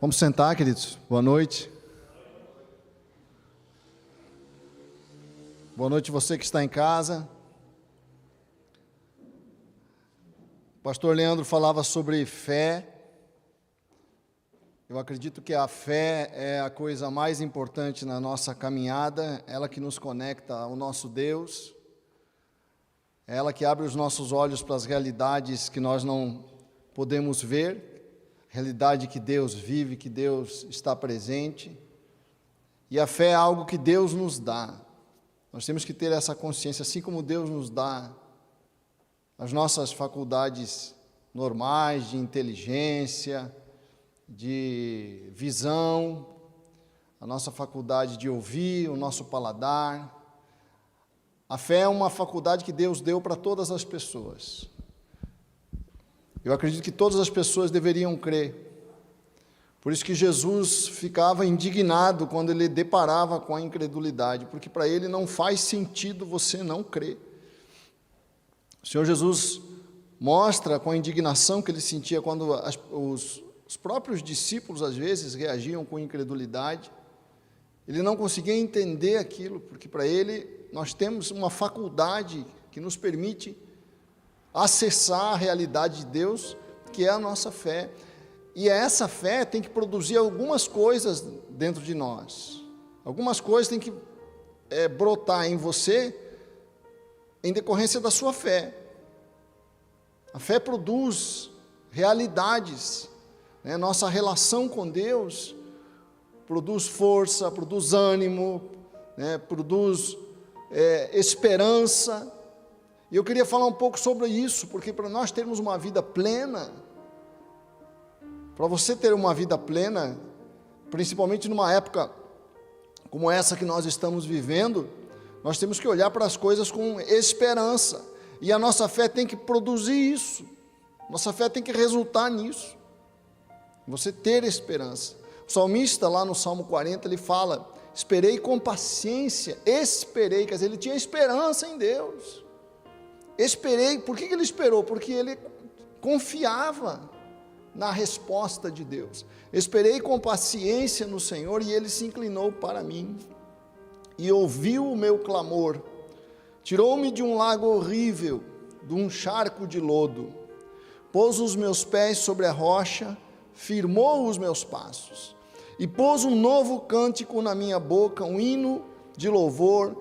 Vamos sentar, queridos. Boa noite. Boa noite você que está em casa. O pastor Leandro falava sobre fé. Eu acredito que a fé é a coisa mais importante na nossa caminhada, ela que nos conecta ao nosso Deus, é ela que abre os nossos olhos para as realidades que nós não podemos ver, realidade que Deus vive, que Deus está presente. E a fé é algo que Deus nos dá. Nós temos que ter essa consciência, assim como Deus nos dá as nossas faculdades normais de inteligência, de visão, a nossa faculdade de ouvir, o nosso paladar. A fé é uma faculdade que Deus deu para todas as pessoas. Eu acredito que todas as pessoas deveriam crer. Por isso que Jesus ficava indignado quando ele deparava com a incredulidade, porque para ele não faz sentido você não crer. O Senhor Jesus mostra com a indignação que ele sentia quando os próprios discípulos, às vezes, reagiam com incredulidade. Ele não conseguia entender aquilo, porque para ele nós temos uma faculdade que nos permite acessar a realidade de Deus, que é a nossa fé. E essa fé tem que produzir algumas coisas dentro de nós. Algumas coisas têm que brotar em você em decorrência da sua fé. A fé produz realidades, né? Nossa relação com Deus produz força, produz ânimo, né? Produz esperança. E eu queria falar um pouco sobre isso, porque para nós termos uma vida plena, para você ter uma vida plena, principalmente numa época como essa que nós estamos vivendo, nós temos que olhar para as coisas com esperança, e a nossa fé tem que produzir isso, nossa fé tem que resultar nisso, você ter esperança. O salmista lá no Salmo 40, ele fala, esperei com paciência, esperei, quer dizer, ele tinha esperança em Deus. Esperei, por que ele esperou? Porque ele confiava na resposta de Deus. Esperei com paciência no Senhor e ele se inclinou para mim e ouviu o meu clamor. Tirou-me de um lago horrível, de um charco de lodo. Pôs os meus pés sobre a rocha, firmou os meus passos e pôs um novo cântico na minha boca, um hino de louvor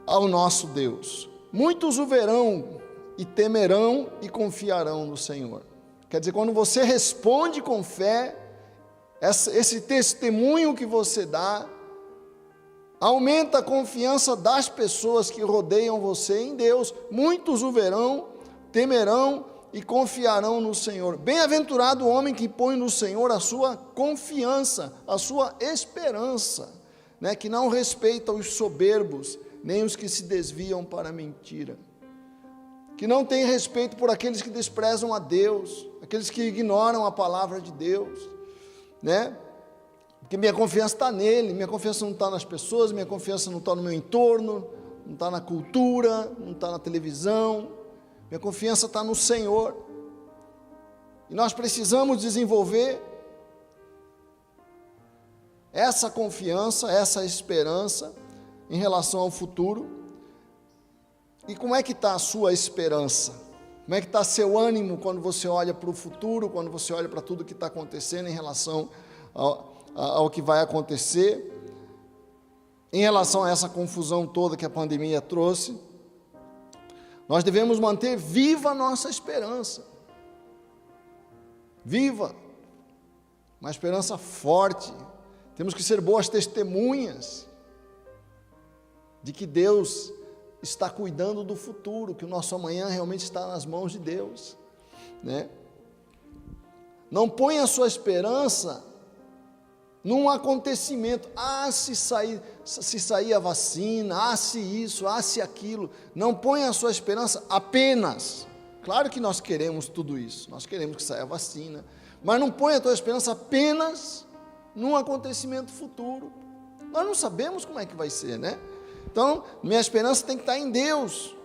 ao nosso Deus. Muitos o verão e temerão e confiarão no Senhor. Quer dizer, quando você responde com fé, esse testemunho que você dá, aumenta a confiança das pessoas que rodeiam você em Deus. Muitos o verão, temerão e confiarão no Senhor. Bem-aventurado o homem que põe no Senhor a sua confiança, a sua esperança, né? Que não respeita os soberbos, nem os que se desviam para a mentira, que não tem respeito por aqueles que desprezam a Deus, aqueles que ignoram a palavra de Deus, né? Porque minha confiança está nele, minha confiança não está nas pessoas, minha confiança não está no meu entorno, não está na cultura, não está na televisão, minha confiança está no Senhor. E nós precisamos desenvolver essa confiança, essa esperança em relação ao futuro. E como é que está a sua esperança? Como é que está seu ânimo quando você olha para o futuro, quando você olha para tudo que está acontecendo em relação ao que vai acontecer, em relação a essa confusão toda que a pandemia trouxe? Nós devemos manter viva a nossa esperança, viva, uma esperança forte. Temos que ser boas testemunhas de que Deus está cuidando do futuro, que o nosso amanhã realmente está nas mãos de Deus, né? Não ponha a sua esperança num acontecimento, se sair a vacina, se isso, se aquilo. Não ponha a sua esperança apenas, claro que nós queremos tudo isso, nós queremos que saia a vacina, mas não ponha a tua esperança apenas num acontecimento futuro. Nós não sabemos como é que vai ser, né? Então, minha esperança tem que estar em Deus.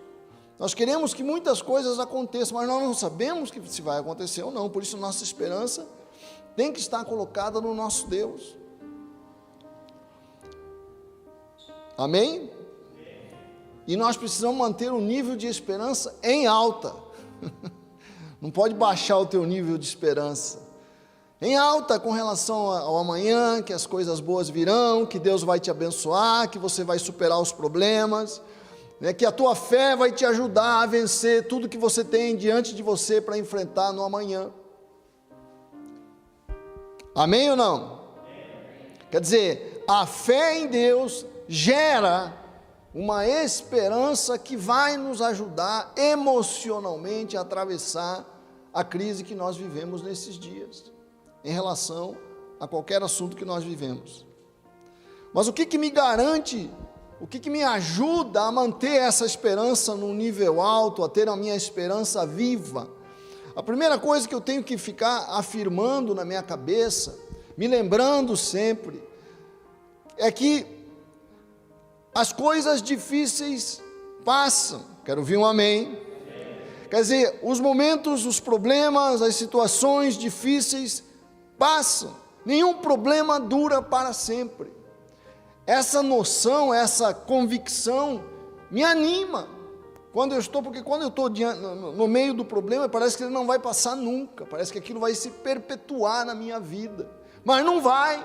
Nós queremos que muitas coisas aconteçam, mas nós não sabemos se vai acontecer ou não, por isso nossa esperança tem que estar colocada no nosso Deus. Amém? E nós precisamos manter o nível de esperança em alta. Não pode baixar o teu nível de esperança. Em alta com relação ao amanhã, que as coisas boas virão, que Deus vai te abençoar, que você vai superar os problemas, né, que a tua fé vai te ajudar a vencer tudo que você tem diante de você para enfrentar no amanhã. Amém ou não? Quer dizer, a fé em Deus gera uma esperança que vai nos ajudar emocionalmente a atravessar a crise que nós vivemos nesses dias, em relação a qualquer assunto que nós vivemos. Mas o que me garante, o que me ajuda a manter essa esperança num nível alto, a ter a minha esperança viva? A primeira coisa que eu tenho que ficar afirmando na minha cabeça, me lembrando sempre, é que as coisas difíceis passam. Quero ouvir um amém. Quer dizer, os momentos, os problemas, as situações difíceis passam. Nenhum problema dura para sempre. Essa noção, essa convicção me anima. Porque quando eu estou no meio do problema, parece que ele não vai passar nunca. Parece que aquilo vai se perpetuar na minha vida. Mas não vai.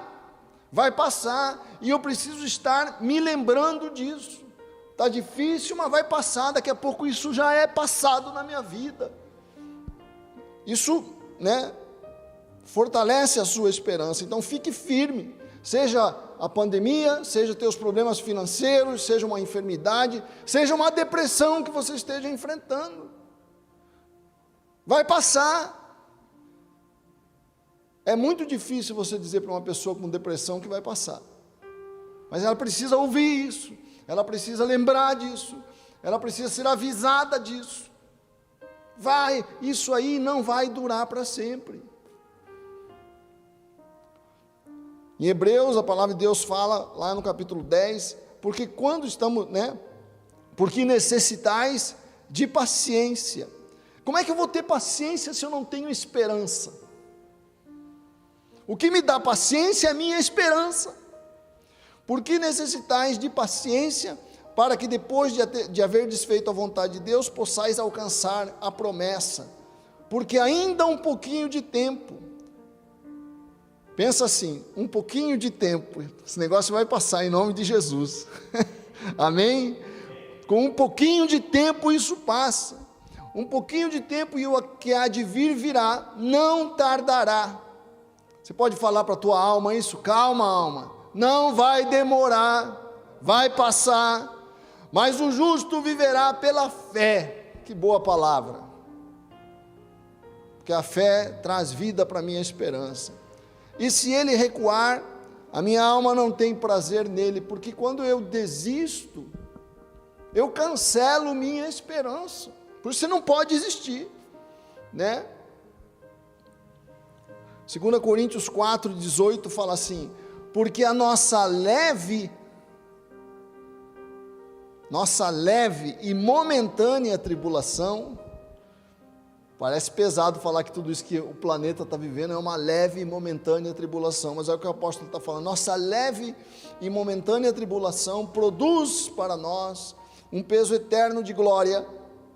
Vai passar, e eu preciso estar me lembrando disso. Está difícil, mas vai passar, daqui a pouco isso já é passado na minha vida. Isso, né, fortalece a sua esperança. Então fique firme, seja a pandemia, seja teus problemas financeiros, seja uma enfermidade, seja uma depressão que você esteja enfrentando. Vai passar. É muito difícil você dizer para uma pessoa com depressão que vai passar, mas ela precisa ouvir isso, ela precisa lembrar disso, ela precisa ser avisada disso. Isso aí não vai durar para sempre. Em Hebreus, a palavra de Deus fala, lá no capítulo 10, porque porque necessitais de paciência. Como é que eu vou ter paciência se eu não tenho esperança? O que me dá paciência é a minha esperança. Porque necessitais de paciência, para que depois de haver desfeito a vontade de Deus, possais alcançar a promessa. Porque ainda um pouquinho de tempo. Pensa assim, um pouquinho de tempo, esse negócio vai passar em nome de Jesus. Amém? Com um pouquinho de tempo isso passa. Um pouquinho de tempo e o que há de vir virá, não tardará. Você pode falar para a tua alma isso? Calma, alma, não vai demorar, vai passar, mas o justo viverá pela fé. Que boa palavra, porque a fé traz vida para a minha esperança. E se ele recuar, a minha alma não tem prazer nele, porque quando eu desisto, eu cancelo minha esperança. Por isso você não pode desistir, né? 2 Coríntios 4,18 fala assim: porque a nossa leve e momentânea tribulação, parece pesado falar que tudo isso que o planeta está vivendo é uma leve e momentânea tribulação, mas é o que o apóstolo está falando. Nossa leve e momentânea tribulação produz para nós um peso eterno de glória,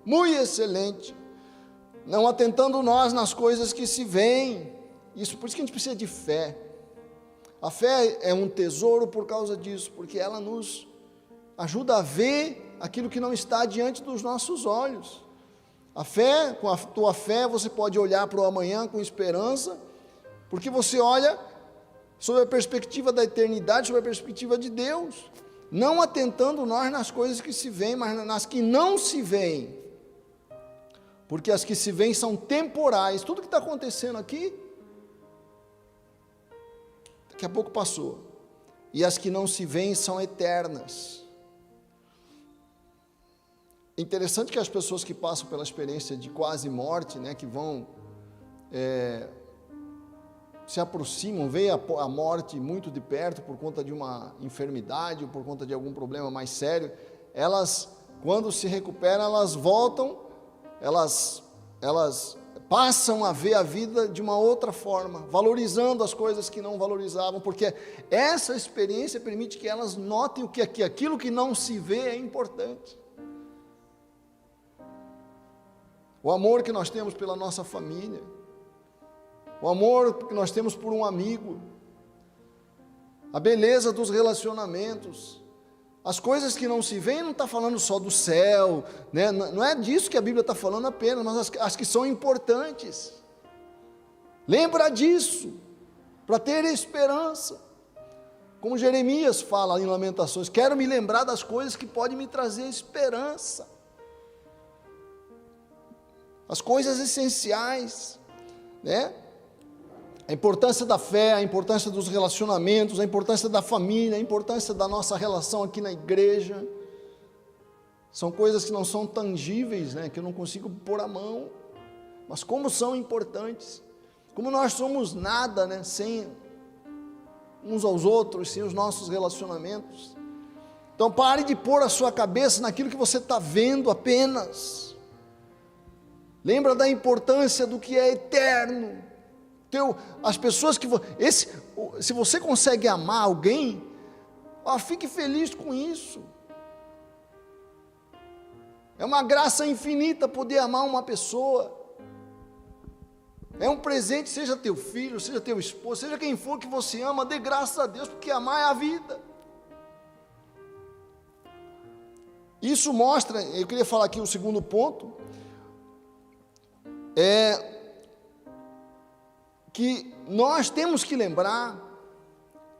muito excelente, não atentando nós nas coisas que se veem. Por isso que a gente precisa de fé. A fé é um tesouro por causa disso, porque ela nos ajuda a ver aquilo que não está diante dos nossos olhos. A fé, com a tua fé, você pode olhar para o amanhã com esperança, porque você olha sob a perspectiva da eternidade, sob a perspectiva de Deus, não atentando nós nas coisas que se veem, mas nas que não se veem, porque as que se veem são temporais. Tudo que está acontecendo aqui, daqui a pouco passou, e as que não se veem são eternas. É interessante que as pessoas que passam pela experiência de quase morte, né, que vão, se aproximam, veem a morte muito de perto por conta de uma enfermidade ou por conta de algum problema mais sério, elas, quando se recuperam, elas voltam, elas passam a ver a vida de uma outra forma, valorizando as coisas que não valorizavam, porque essa experiência permite que elas notem que aquilo que não se vê é importante. O amor que nós temos pela nossa família, o amor que nós temos por um amigo, a beleza dos relacionamentos, as coisas que não se veem, não está falando só do céu, né? Não é disso que a Bíblia está falando apenas, mas as que são importantes. Lembra disso, para ter esperança. Como Jeremias fala em Lamentações, quero me lembrar das coisas que podem me trazer esperança. As coisas essenciais, né? A importância da fé, a importância dos relacionamentos, a importância da família, a importância da nossa relação aqui na igreja, são coisas que não são tangíveis, né? Que eu não consigo pôr a mão, mas como são importantes, como nós somos nada, né? Sem uns aos outros, sem os nossos relacionamentos. Então pare de pôr a sua cabeça naquilo que você está vendo apenas, lembra da importância do que é eterno. As pessoas que se você consegue amar alguém, fique feliz com isso. É uma graça infinita poder amar uma pessoa. É um presente, seja teu filho, seja teu esposo, seja quem for que você ama, dê graças a Deus, porque amar é a vida. Isso mostra, eu queria falar aqui o segundo ponto, que nós temos que lembrar,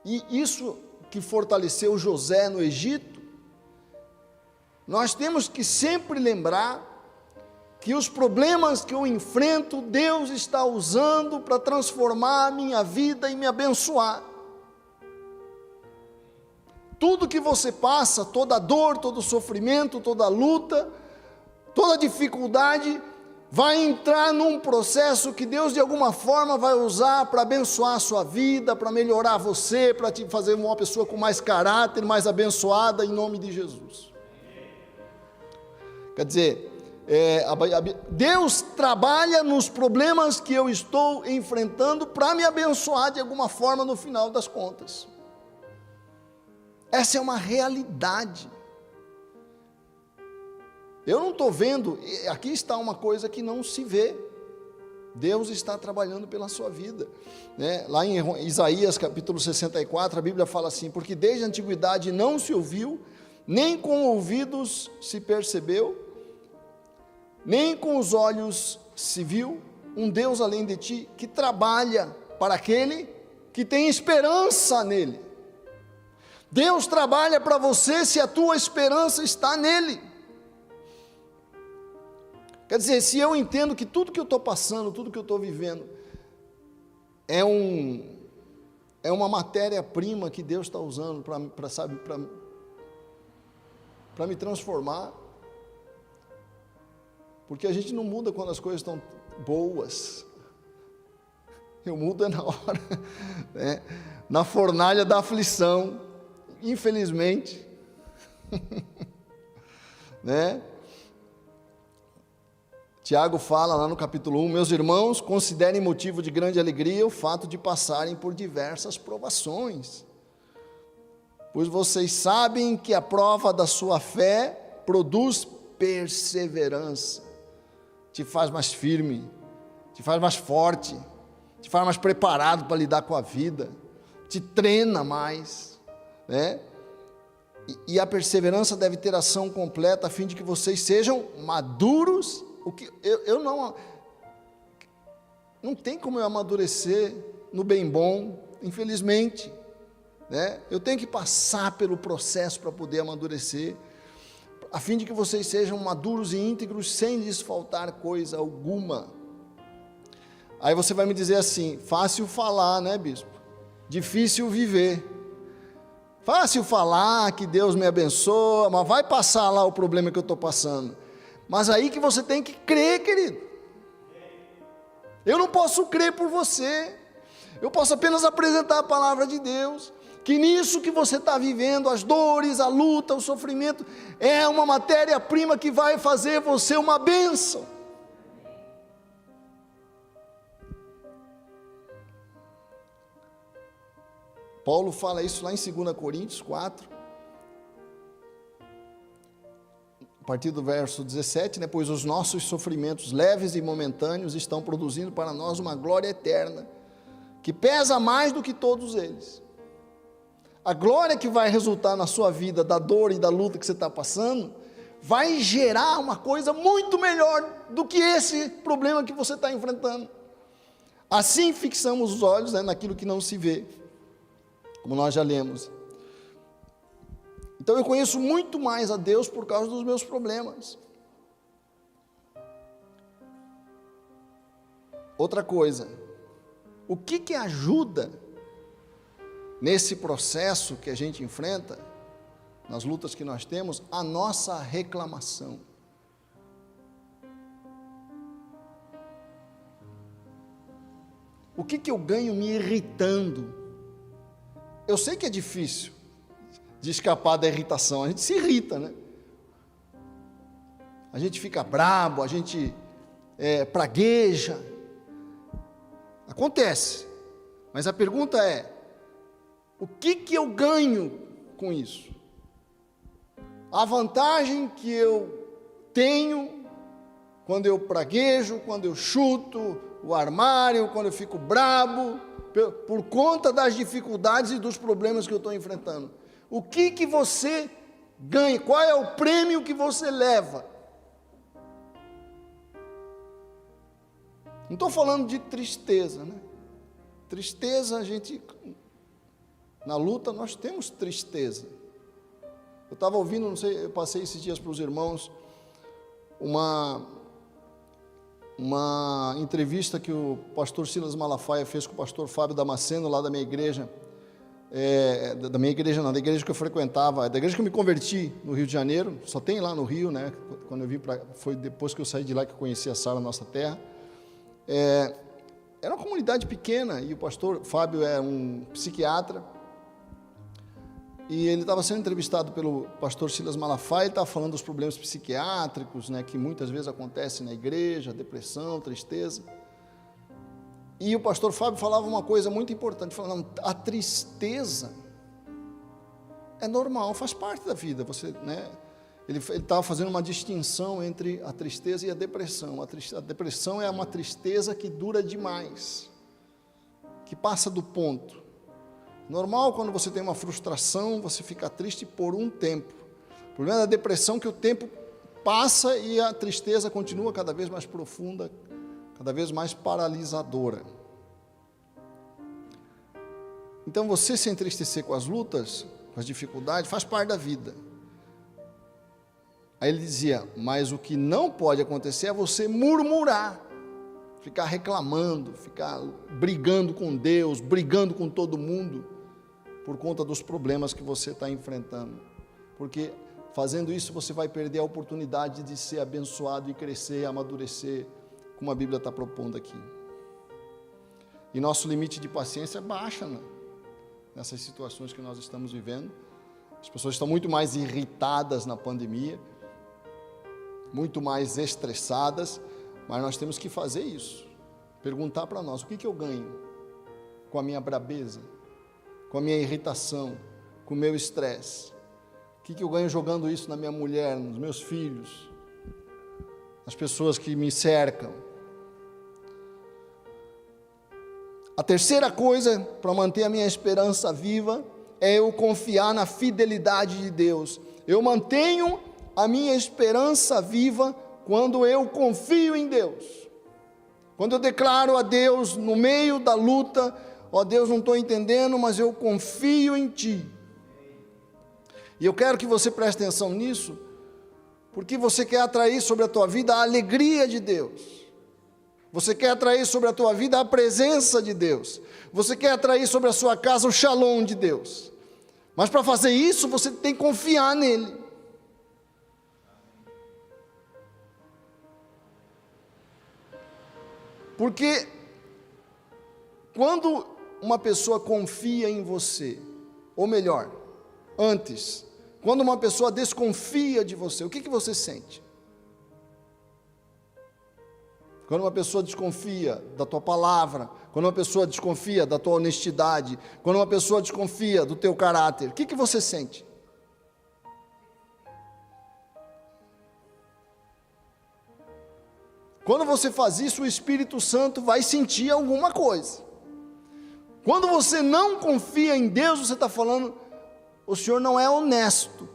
e isso que fortaleceu José no Egito, nós temos que sempre lembrar que os problemas que eu enfrento, Deus está usando para transformar a minha vida e me abençoar. Tudo que você passa, toda dor, todo sofrimento, toda luta, toda dificuldade, vai entrar num processo que Deus de alguma forma vai usar para abençoar a sua vida, para melhorar você, para te fazer uma pessoa com mais caráter, mais abençoada, em nome de Jesus. Quer dizer, Deus trabalha nos problemas que eu estou enfrentando para me abençoar de alguma forma no final das contas. Essa é uma realidade. Eu não estou vendo, aqui está uma coisa que não se vê. Deus está trabalhando pela sua vida, né? Lá em Isaías capítulo 64, a Bíblia fala assim: porque desde a antiguidade não se ouviu, nem com ouvidos se percebeu, nem com os olhos se viu, um Deus além de ti, que trabalha para aquele que tem esperança nele. Deus trabalha para você se a tua esperança está nele. Quer dizer, se eu entendo que tudo que eu estou passando, tudo que eu estou vivendo, é uma matéria-prima que Deus está usando para me transformar, porque a gente não muda quando as coisas estão boas, eu mudo na hora, né? Na fornalha da aflição, infelizmente, né? Tiago fala lá no capítulo 1, meus irmãos, considerem motivo de grande alegria o fato de passarem por diversas provações, pois vocês sabem que a prova da sua fé produz perseverança, te faz mais firme, te faz mais forte, te faz mais preparado para lidar com a vida, te treina mais, né? E a perseverança deve ter ação completa a fim de que vocês sejam maduros. O que eu não tem como eu amadurecer no bem bom, infelizmente, né? Eu tenho que passar pelo processo para poder amadurecer, a fim de que vocês sejam maduros e íntegros, sem lhes faltar coisa alguma. Aí você vai me dizer assim: fácil falar, né, bispo? Difícil viver. Fácil falar que Deus me abençoa, mas vai passar lá o problema que eu estou passando. Mas aí que você tem que crer, querido. Eu não posso crer por você, eu posso apenas apresentar a palavra de Deus, que nisso que você está vivendo, as dores, a luta, o sofrimento, é uma matéria-prima que vai fazer você uma bênção. Paulo fala isso lá em 2 Coríntios 4, a partir do verso 17, né? Pois os nossos sofrimentos leves e momentâneos estão produzindo para nós uma glória eterna, que pesa mais do que todos eles. A glória que vai resultar na sua vida, da dor e da luta que você está passando, vai gerar uma coisa muito melhor do que esse problema que você está enfrentando. Assim fixamos os olhos, né, naquilo que não se vê, como nós já lemos. Então eu conheço muito mais a Deus por causa dos meus problemas. Outra coisa, o que ajuda nesse processo que a gente enfrenta, nas lutas que nós temos, a nossa reclamação. O que eu ganho me irritando? Eu sei que é difícil de escapar da irritação, a gente se irrita, né? A gente fica brabo, a gente pragueja, acontece, mas a pergunta é, o que eu ganho com isso? A vantagem que eu tenho quando eu praguejo, quando eu chuto o armário, quando eu fico brabo, por conta das dificuldades e dos problemas que eu estou enfrentando. O que você ganha? Qual é o prêmio que você leva? Não estou falando de tristeza, né? Tristeza, na luta nós temos tristeza. Eu estava ouvindo, não sei, eu passei esses dias para os irmãos, uma entrevista que o pastor Silas Malafaia fez com o pastor Fábio Damasceno, lá da minha igreja, da igreja que eu frequentava, da igreja que eu me converti no Rio de Janeiro, só tem lá no Rio, né? Quando eu vim foi depois que eu saí de lá que eu conheci a Sara, Nossa Terra. Era uma comunidade pequena e o pastor Fábio é um psiquiatra e ele estava sendo entrevistado pelo pastor Silas Malafaia. Ele estava falando dos problemas psiquiátricos, né, que muitas vezes acontecem na igreja, depressão, tristeza. E o pastor Fábio falava uma coisa muito importante, falando, a tristeza é normal, faz parte da vida. Você, né, ele estava fazendo uma distinção entre a tristeza e a depressão. A depressão é uma tristeza que dura demais, que passa do ponto. Normal, quando você tem uma frustração, você fica triste por um tempo. O problema da depressão é que o tempo passa e a tristeza continua cada vez mais profunda, cada vez mais paralisadora. Então, você se entristecer com as lutas, com as dificuldades, faz parte da vida. Aí ele dizia, mas o que não pode acontecer é você murmurar, ficar reclamando, ficar brigando com Deus, brigando com todo mundo, por conta dos problemas que você está enfrentando. Porque fazendo isso você vai perder a oportunidade de ser abençoado e crescer, amadurecer, como a Bíblia está propondo aqui. E nosso limite de paciência baixa, né? Nessas situações que nós estamos vivendo. As pessoas estão muito mais irritadas na pandemia, muito mais estressadas, mas nós temos que fazer isso, perguntar para nós, o que eu ganho com a minha brabeza, com a minha irritação, com o meu estresse? O que eu ganho jogando isso na minha mulher, nos meus filhos, nas pessoas que me cercam? A terceira coisa para manter a minha esperança viva é eu confiar na fidelidade de Deus. Eu mantenho a minha esperança viva quando eu confio em Deus. Quando eu declaro a Deus no meio da luta, ó Deus, não estou entendendo, mas eu confio em Ti. E eu quero que você preste atenção nisso, porque você quer atrair sobre a tua vida a alegria de Deus. Você quer atrair sobre a tua vida a presença de Deus. Você quer atrair sobre a sua casa o shalom de Deus. Mas para fazer isso, você tem que confiar nele. Porque quando uma pessoa confia em você, ou melhor, antes, quando uma pessoa desconfia de você, o que você sente? quando uma pessoa desconfia da tua palavra, quando uma pessoa desconfia da tua honestidade, quando uma pessoa desconfia do teu caráter, o que você sente? Quando você faz isso, o Espírito Santo vai sentir alguma coisa. Quando você não confia em Deus, você está falando, o Senhor não é honesto,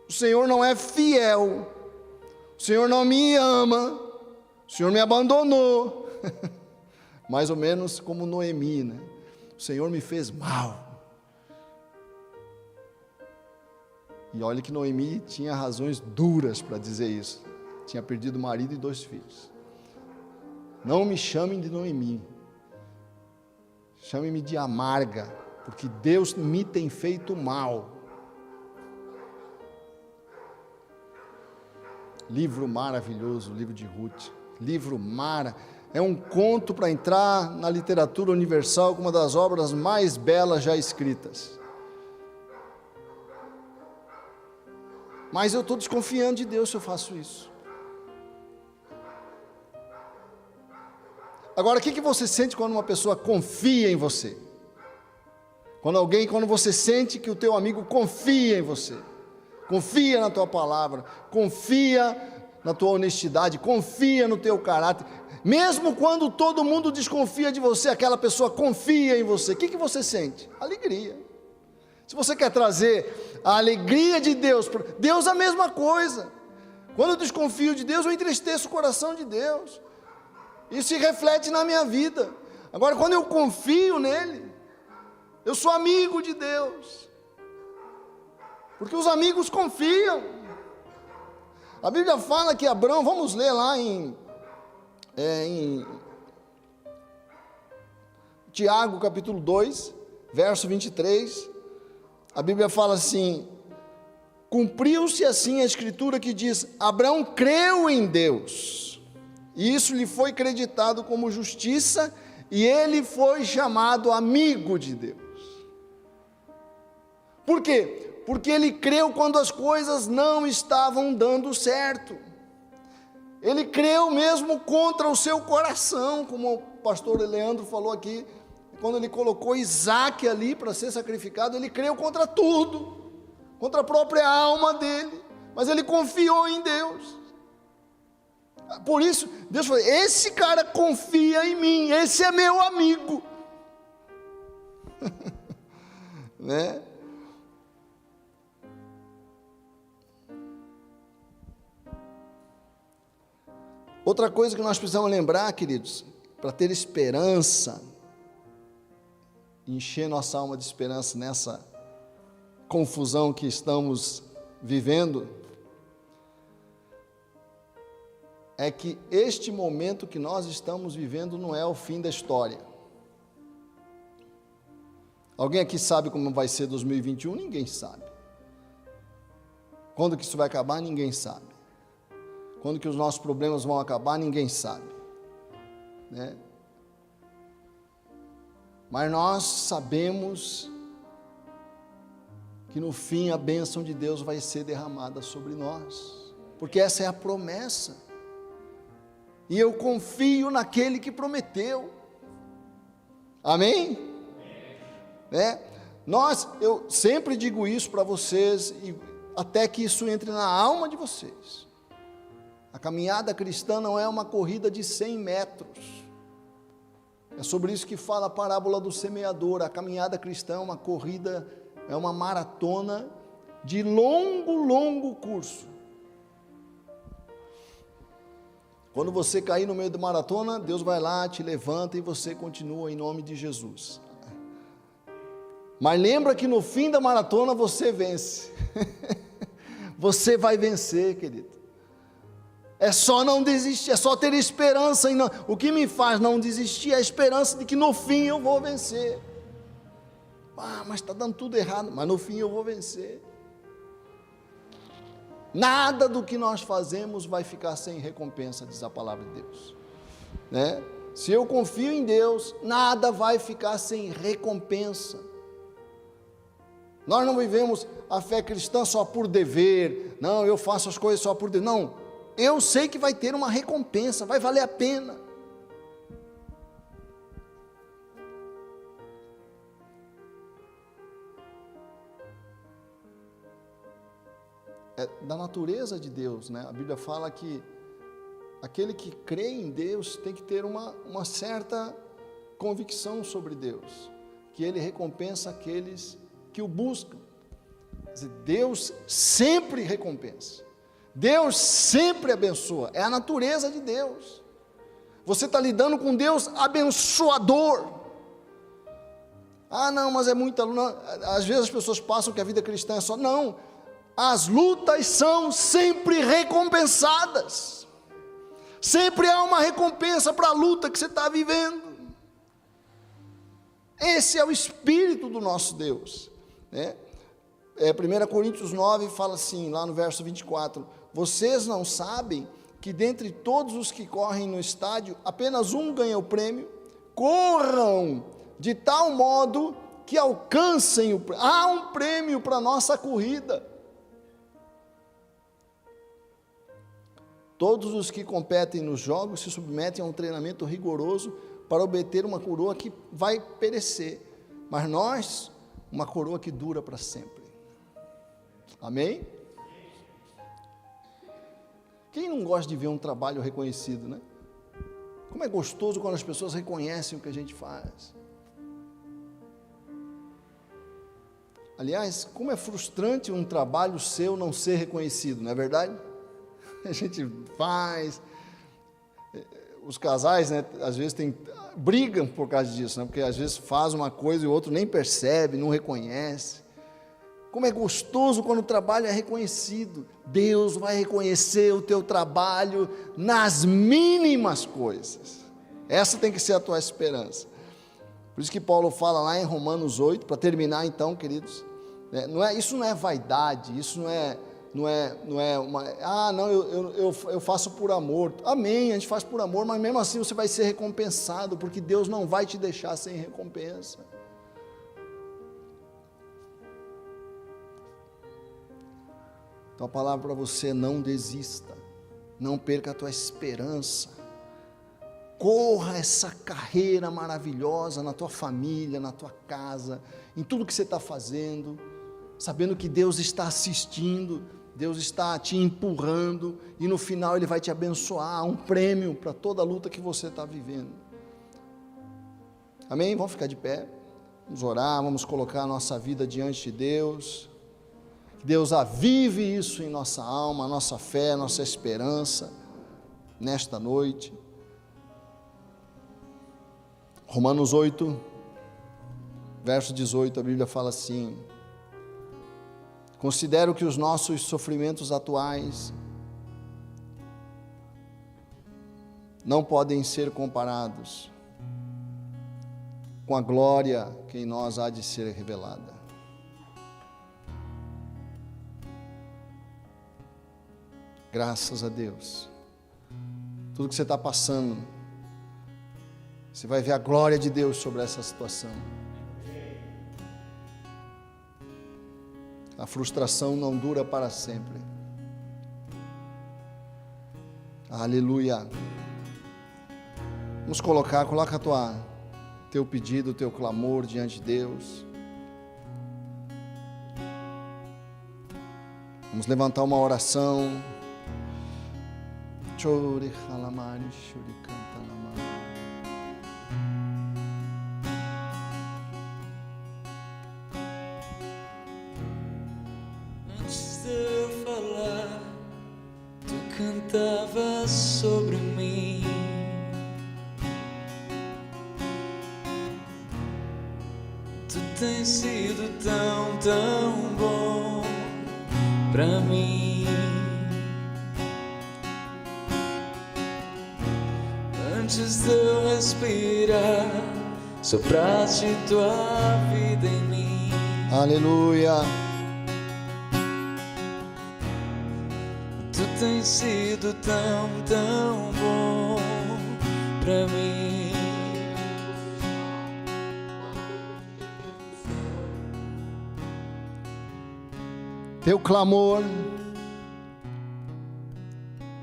o Senhor não é fiel, o Senhor não me ama, o Senhor me abandonou. Mais ou menos como Noemi, né? O Senhor me fez mal. E olha que Noemi tinha razões duras para dizer isso. Tinha perdido o marido e 2 filhos. Não me chamem de Noemi, chame-me de amarga, porque Deus me tem feito mal. Livro maravilhoso, o livro de Ruth, livro é um conto para entrar na literatura universal como uma das obras mais belas já escritas. Mas eu estou desconfiando de Deus se eu faço isso. Agora, o que você sente quando uma pessoa confia em você? Quando você sente que o teu amigo confia em você, confia na tua palavra, confia na tua honestidade, confia no teu caráter, mesmo quando todo mundo desconfia de você, aquela pessoa confia em você, o que você sente? Alegria. Se você quer trazer a alegria de Deus, Deus é a mesma coisa. Quando eu desconfio de Deus, eu entristeço o coração de Deus. Isso se reflete na minha vida. Agora, quando eu confio nele, eu sou amigo de Deus, porque os amigos confiam. A Bíblia fala que Abraão, vamos ler lá em Tiago capítulo 2, verso 23, a Bíblia fala assim: cumpriu-se assim a escritura que diz, Abraão creu em Deus, e isso lhe foi creditado como justiça, e ele foi chamado amigo de Deus. Por quê? Porque ele creu quando as coisas não estavam dando certo. Ele creu mesmo contra o seu coração, como o pastor Leandro falou aqui, quando ele colocou Isaac ali para ser sacrificado, ele creu contra tudo, contra a própria alma dele, mas ele confiou em Deus. Por isso, Deus falou, esse cara confia em mim, esse é meu amigo. Né? Outra coisa que nós precisamos lembrar, queridos, para ter esperança, encher nossa alma de esperança nessa confusão que estamos vivendo, é que este momento que nós estamos vivendo não é o fim da história. Alguém aqui sabe como vai ser 2021? Ninguém sabe. Quando que isso vai acabar? Ninguém sabe. Quando que os nossos problemas vão acabar? Ninguém sabe, né? Mas nós sabemos que no fim a bênção de Deus vai ser derramada sobre nós, porque essa é a promessa, e eu confio naquele que prometeu, amém? Né? Eu sempre digo isso para vocês, e até que isso entre na alma de vocês, a caminhada cristã não é uma corrida de 100 metros, é sobre isso que fala a parábola do semeador. A caminhada cristã é uma corrida, é uma maratona de longo curso. Quando você cair no meio da maratona, Deus vai lá, te levanta e você continua em nome de Jesus. Mas lembra que no fim da maratona você vence. Você vai vencer, querido. É só não desistir, é só ter esperança. O que me faz não desistir é a esperança de que no fim eu vou vencer. Mas está dando tudo errado, mas no fim eu vou vencer. Nada do que nós fazemos vai ficar sem recompensa, diz a palavra de Deus, né? Se eu confio em Deus, nada vai ficar sem recompensa. Nós não vivemos a fé cristã só por dever, não, eu faço as coisas só por dever, não, eu sei que vai ter uma recompensa, vai valer a pena. É da natureza de Deus, né? A Bíblia fala que aquele que crê em Deus tem que ter uma certa convicção sobre Deus, que Ele recompensa aqueles que o buscam. Quer dizer, Deus sempre recompensa, Deus sempre abençoa, é a natureza de Deus. Você está lidando com Deus abençoador. Ah, não, mas é muita luta. Às vezes as pessoas passam que a vida cristã é só. Não, as lutas são sempre recompensadas. Sempre há uma recompensa para a luta que você está vivendo. Esse é o Espírito do nosso Deus, né? 1 Coríntios 9 fala assim, lá no verso 24, vocês não sabem que dentre todos os que correm no estádio, apenas um ganha o prêmio? Corram de tal modo que alcancem o prêmio. Há um prêmio para a nossa corrida. Todos os que competem nos jogos se submetem a um treinamento rigoroso para obter uma coroa que vai perecer, mas nós, uma coroa que dura para sempre. Amém? Quem não gosta de ver um trabalho reconhecido, né? Como é gostoso quando as pessoas reconhecem o que a gente faz. Aliás, como é frustrante um trabalho seu não ser reconhecido, não é verdade? A gente faz, os casais, né, às vezes brigam por causa disso, né, porque às vezes faz uma coisa e o outro nem percebe, não reconhece. Como é gostoso quando o trabalho é reconhecido. Deus vai reconhecer o teu trabalho nas mínimas coisas. Essa tem que ser a tua esperança. Por isso que Paulo fala lá em Romanos 8, para terminar então, queridos, né, isso não é vaidade, isso não é uma, eu faço por amor. Amém, a gente faz por amor, mas mesmo assim você vai ser recompensado, porque Deus não vai te deixar sem recompensa. Então a palavra para você: não desista, não perca a tua esperança, corra essa carreira maravilhosa na tua família, na tua casa, em tudo que você está fazendo, sabendo que Deus está assistindo, Deus está te empurrando, e no final Ele vai te abençoar, um prêmio para toda a luta que você está vivendo. Amém? Vamos ficar de pé, vamos orar, vamos colocar a nossa vida diante de Deus, que Deus avive isso em nossa alma, a nossa fé, a nossa esperança, nesta noite. Romanos 8, verso 18, a Bíblia fala assim: considero que os nossos sofrimentos atuais não podem ser comparados com a glória que em nós há de ser revelada. Graças a Deus. Tudo que você está passando, você vai ver a glória de Deus sobre essa situação. A frustração não dura para sempre. Aleluia. Vamos coloca teu pedido, teu clamor diante de Deus. Vamos levantar uma oração. Chore halamari shuri cantalama. Antes de eu falar, tu cantavas sobre mim. Tu tens sido tão, tão bom pra mim. Antes de eu respirar, sopraste tua vida em mim. Aleluia. Tu tens sido tão, tão bom pra mim. Teu clamor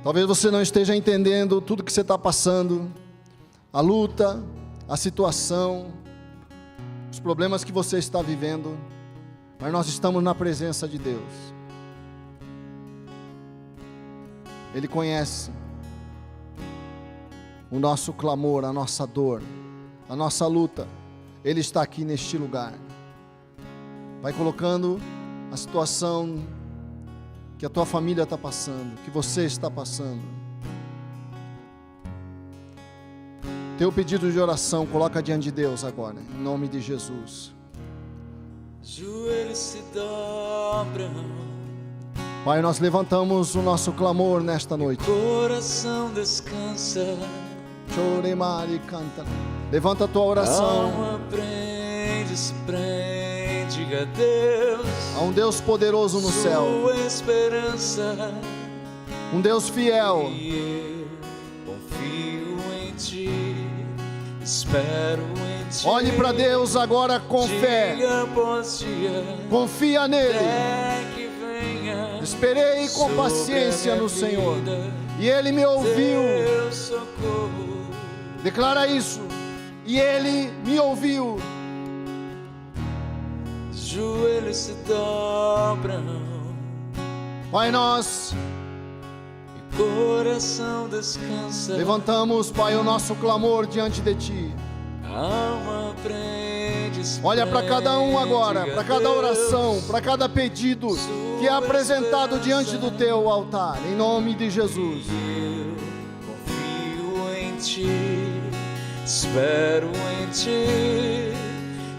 Talvez você não esteja entendendo tudo que você está passando, a luta, a situação, os problemas que você está vivendo, mas nós estamos na presença de Deus. Ele conhece o nosso clamor, a nossa dor, a nossa luta. Ele está aqui neste lugar. Vai colocando a situação que a tua família está passando, que você está passando. Teu pedido de oração, coloca diante de Deus agora, em nome de Jesus. Joelhos se dobram, Pai, nós levantamos o nosso clamor nesta noite. coração descansa, Chore, Mari, canta. Levanta a tua oração. alma se prende a Deus, A um Deus poderoso no céu, sua esperança, um Deus fiel. e eu confio em Ti, espero em Ti. Olhe para Deus agora com fé. Dia após dia, Confia nele. até que venha Esperei com sobre a paciência minha no Senhor, vida, e Ele me ouviu. Teu socorro. Declara isso. E Ele me ouviu. Joelhos se dobram, Pai, nós e coração descansa. levantamos, Pai, o nosso clamor diante de Ti. Alma prende, Olha para cada um agora, para cada oração, para cada pedido que é apresentado diante do Teu altar, em nome de Jesus. Eu confio em Ti, espero em Ti,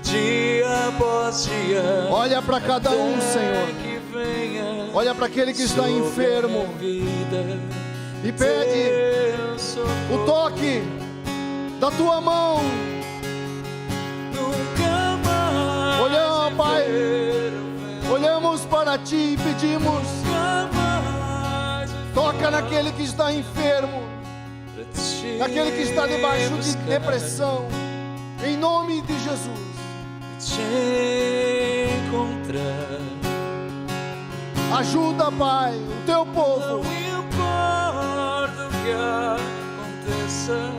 dia após dia. Olha para cada um, até Senhor. que venha Olha para aquele que está sobre a enfermo minha vida, e pede teu socorro. o toque da Tua mão. Nunca mais Olhamos, Pai. viver o vento, Olhamos para Ti e pedimos: nunca mais viver toca naquele que está enfermo, pra Ti naquele que está debaixo de buscar, depressão, em nome de Jesus. Te encontrar. Ajuda, Pai, o Teu povo. Não importa o que aconteça,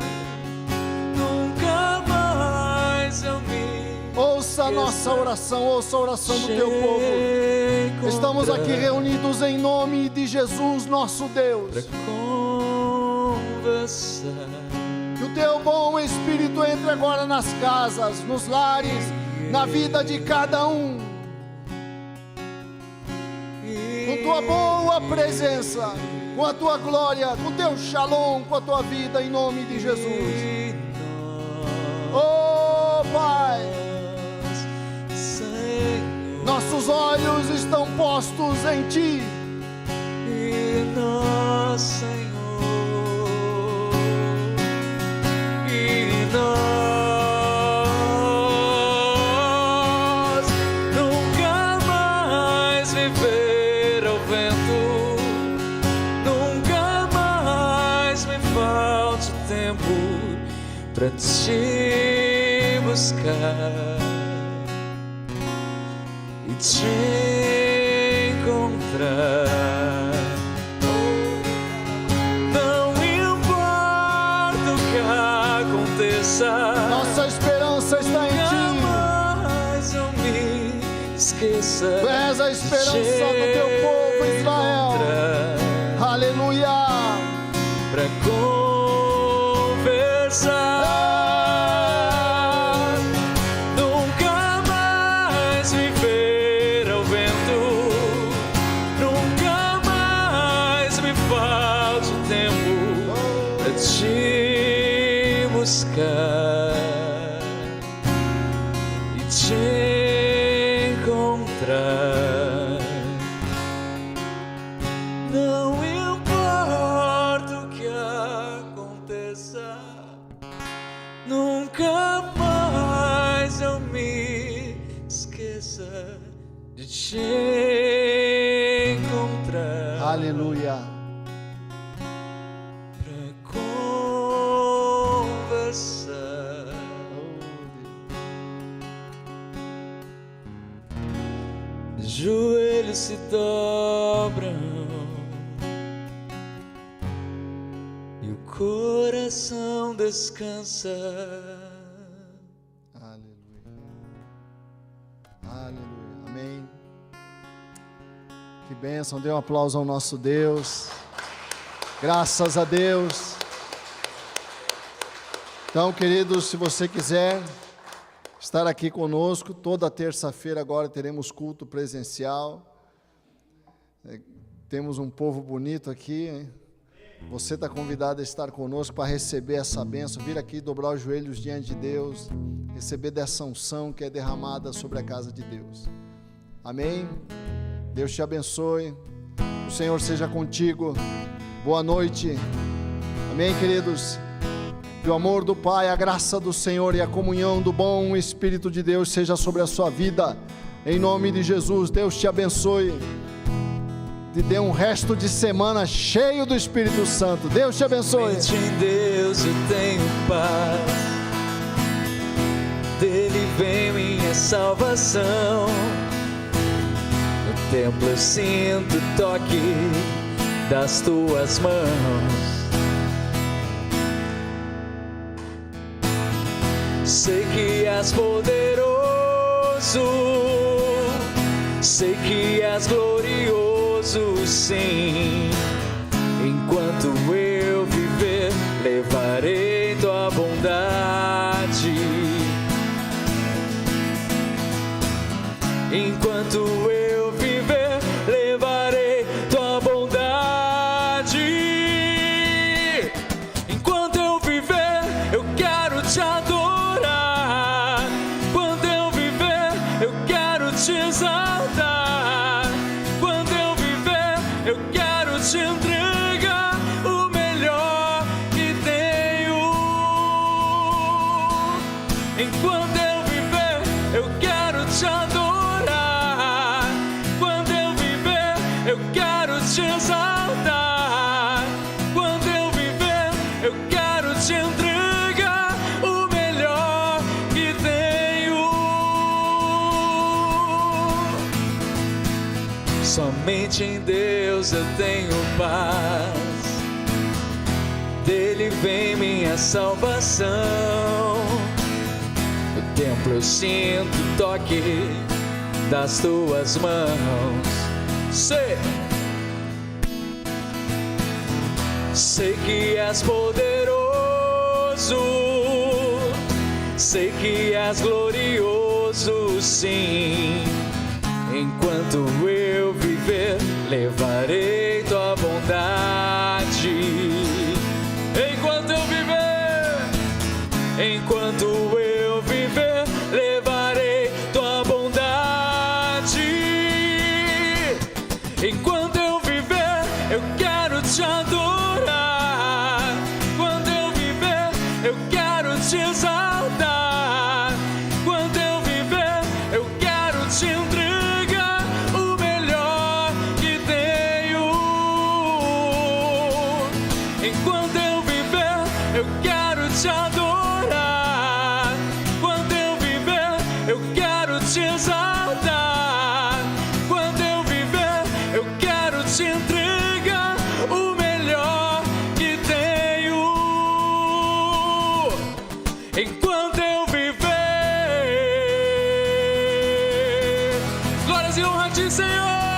nunca mais eu me Ouça a nossa oração, ouça a oração do Teu povo. Estamos aqui reunidos em nome de Jesus, nosso Deus. pra conversar. Que o Teu bom Espírito entre agora nas casas, nos lares, na vida de cada um. Com Tua boa presença, com a Tua glória, com o Teu shalom, com a Tua vida, em nome de Jesus. E Oh, Pai, nós, Senhor, nossos olhos estão postos em Ti. e nós, Senhor, e nós nunca mais viver ao vento, nunca mais me falte tempo pra Te buscar e Te encontrar. Não importa o que aconteça, Nossa esperança está em Ti. jamais eu me esqueça. Tu és a esperança do Teu povo, Israel. Aleluia. Pra conversar, nunca mais viver ao vento, nunca mais me falte tempo pra Te buscar e Te encontrar. Não importa o que aconteça, nunca mais eu me esqueça de Te encontrar. Aleluia. Pra conversar. Joelhos se dobram, coração descansa. Aleluia. Aleluia. Amém. Que bênção. Dê um aplauso ao nosso Deus. Graças a Deus. Então, queridos, se você quiser estar aqui conosco, toda terça-feira agora teremos culto presencial. Temos um povo bonito aqui, hein? Você está convidado a estar conosco para receber essa bênção, vir aqui dobrar os joelhos diante de Deus, receber dessa unção que é derramada sobre a casa de Deus. Amém? Deus te abençoe, o Senhor seja contigo, boa noite. Amém, queridos? Que o amor do Pai, a graça do Senhor e a comunhão do bom Espírito de Deus seja sobre a sua vida, em nome de Jesus. Deus te abençoe, te dê um resto de semana cheio do Espírito Santo. Deus te abençoe. Somente em Deus eu tenho paz, dele vem minha salvação. No templo eu sinto o toque das tuas mãos. Sei que és poderoso, sei que és glorioso, sim. Enquanto eu viver, levarei tua bondade. Enquanto eu viver, levarei tua bondade. Enquanto eu viver, eu quero te adorar. Quando eu viver, eu quero te exaltar. Quando eu viver, eu quero te entregar o melhor que tenho. Enquanto eu viver, eu quero te adorar. Quando eu viver, eu quero te exaltar. Quando eu viver, eu quero te entregar o melhor que tenho. Somente em Deus eu tenho paz, dele vem minha salvação. No templo eu sinto o toque das tuas mãos. Sei que és poderoso, sei que és glorioso, sim. Enquanto eu viver, levarei tua bondade. Enquanto eu viver, enquanto eu viver, levarei tua bondade. Enquanto eu viver, eu quero te adorar. Quando eu viver, eu quero te exaltar. Quando eu viver, eu quero te entregar o melhor que tenho. Enquanto eu viver, eu quero te adorar. Quando eu viver, eu quero te exaltar. Quando eu viver, eu quero te entregar o melhor que tenho. Enquanto eu viver, glórias e honra a ti, Senhor.